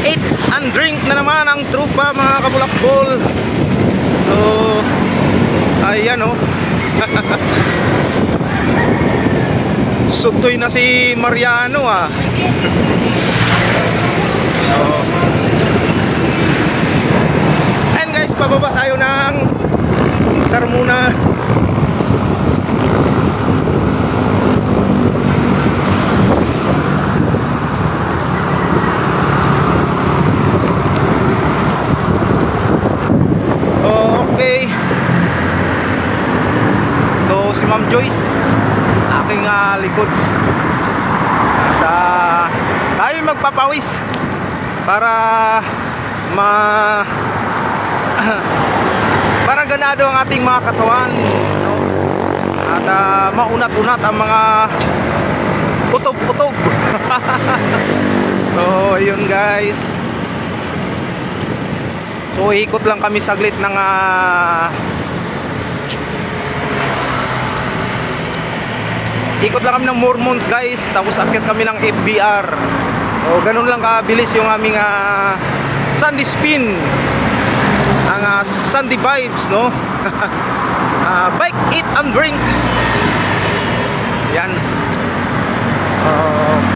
Eat and drink na naman ang trupa mga kabulakbol. So ayan oh. Sutoy na si Mariano ah. So, and guys, pababa tayo ng Carmona. Okay. So si Ma'am Joyce sa aking likod. At tayo magpapawis para para ganado ang ating mga katawan, no? At maunat-unat ang mga kutob-kutob. So ayun guys. So ikot lang kami saglit ng ikot lang kami ng Mormons guys, tapos akyat kami ng FBR. So ganun lang kabilis yung aming Sunday spin, ang Sunday vibes, no? Bike, eat and drink. Yan.